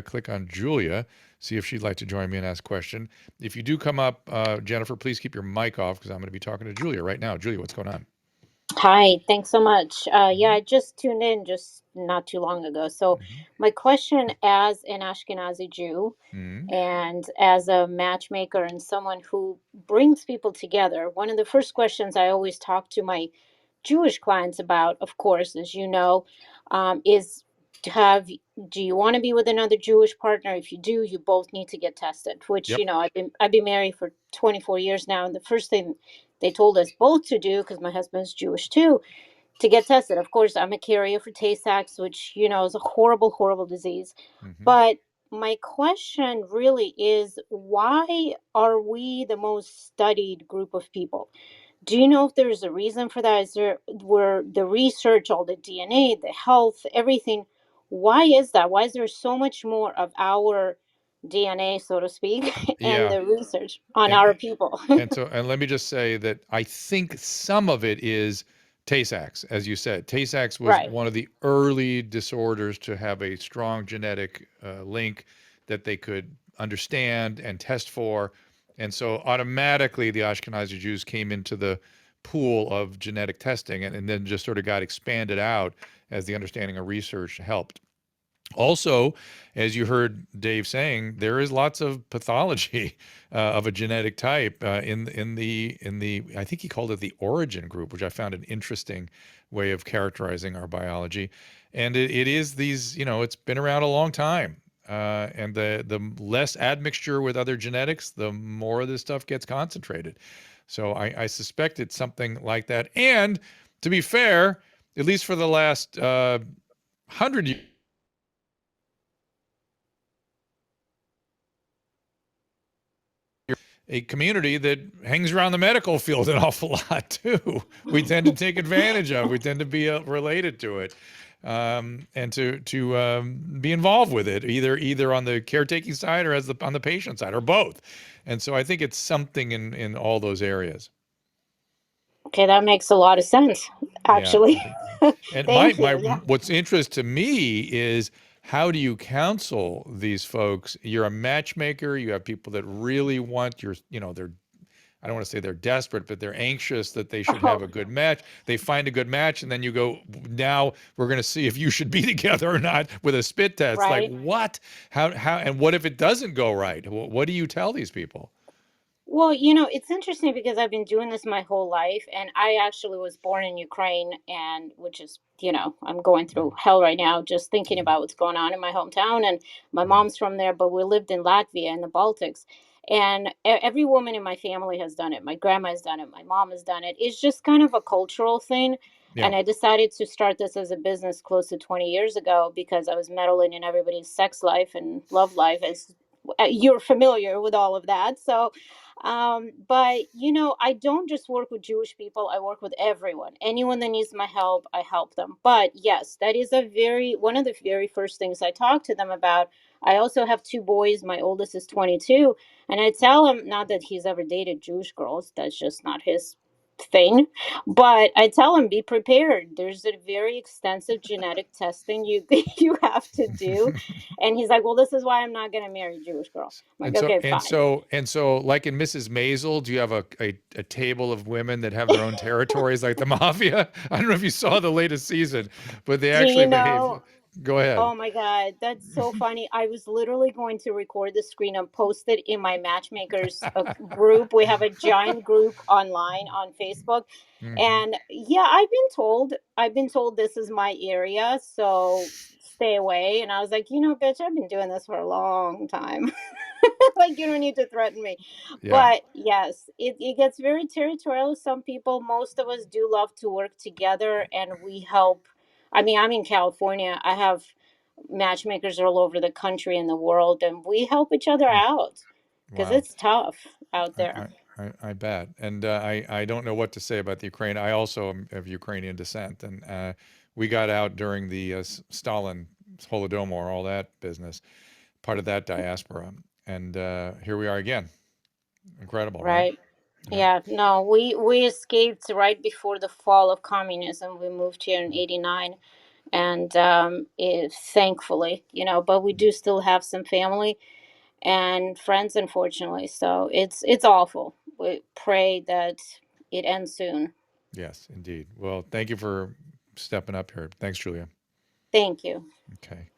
click on Julia, see if she'd like to join me and ask a question. If you do come up, Jennifer, please keep your mic off because I'm going to be talking to Julia right now. Julia, what's going on? Hi, thanks so much. Yeah, Mm-hmm. I just tuned in just not too long ago. So, Mm-hmm. my question as an Ashkenazi Jew Mm-hmm. and as a matchmaker and someone who brings people together, one of the first questions I always talk to my Jewish clients about, of course, as you know, is to have do you want to be with another Jewish partner? If you do, you both need to get tested. Which Yep. I've been married for 24 years now, and the first thing they told us both to do, because my husband's Jewish too, to get tested. Of course, I'm a carrier for Tay-Sachs, which is a horrible, horrible disease. Mm-hmm. But my question really is, why are we the most studied group of people? Do you know if there's a reason for that? Is there where the research, all the DNA, the health, everything? Why is that? Why is there so much more of our DNA, so to speak, and Yeah. the research on And our people? and let me just say that I think some of it is Tay-Sachs, as you said. Tay-Sachs was Right. one of the early disorders to have a strong genetic link that they could understand and test for, and so automatically the Ashkenazi Jews came into the pool of genetic testing, and then just sort of got expanded out as the understanding of research helped. Also, as you heard Dave saying, there is lots of pathology of a genetic type in the I think he called it the origin group, which I found an interesting way of characterizing our biology. And it is these, it's been around a long time. And the less admixture with other genetics, the more of this stuff gets concentrated. So I suspect it's something like that. And to be fair, at least for the last 100 years, a community that hangs around the medical field an awful lot too. We tend to take advantage of. We tend to be related to it, and to be involved with it, either on the caretaking side or on the patient side, or both. And so I think it's something in all those areas. Okay, that makes a lot of sense, Yeah, I actually. think. And my Thank my you. Yeah. what's interest to me is how do you counsel these folks? You're a matchmaker. You have people that really want they're I don't want to say they're desperate, but they're anxious that they should have Oh, a good match. They find a good match, and then you go, now we're going to see if you should be together or not with a spit test. Like right. what? And what if it doesn't go right? What do you tell these people? Well, it's interesting because I've been doing this my whole life, and I actually was born in Ukraine, and which is, I'm going through hell right now just thinking Mhm. about what's going on in my hometown. And my Yeah. mom's from there, but we lived in Latvia in the Baltics. And every woman in my family has done it. My grandma has done it. My mom has done it. It's just kind of a cultural thing. Yeah. And I decided to start this as a business close to 20 years ago because I was meddling in everybody's sex life and love life, as you're familiar with all of that. So, but I don't just work with Jewish people. I work with everyone. Anyone that needs my help, I help them. But yes, that is one of the very first things I talk to them about. I also have two boys. My oldest is 22, and I tell him, not that he's ever dated Jewish girls, that's just not his thing, but I tell him, be prepared. There's a very extensive genetic testing you you have to do. And he's like, well, this is why I'm not going to marry a Jewish girl. I'm like, And so okay, and fine. so and so, like in Mrs. Maisel, do you have a table of women that have their own territories like the mafia? I don't know if you saw the latest season, but they Do actually you behave. know? Go ahead. Oh my God, that's so funny. I was literally going to record the screen and post it in my matchmakers group. We have a giant group online on Facebook. Hmm. And yeah, I've been told this is my area, so stay away. And I was like, bitch, I've been doing this for a long time. Like, you don't need to threaten me. Yeah. But yes, it gets very territorial. Some people, most of us do love to work together and we help. I mean, I'm in California. I have matchmakers all over the country and the world, and we help each other Hmm. out because Wow. it's tough out I, there. I bet. And I don't know what to say about the Ukraine. I also am of Ukrainian descent. And we got out during the Stalin Holodomor, all that business, part of that diaspora. And here we are again. Incredible, right? Right. Yeah. Yeah, no, we escaped right before the fall of communism. We moved here in '89, and thankfully, but we do still have some family and friends, unfortunately. So it's awful. We pray that it ends soon. Yes, indeed. Well, thank you for stepping up here. Thanks, Julia. Thank you. Okay.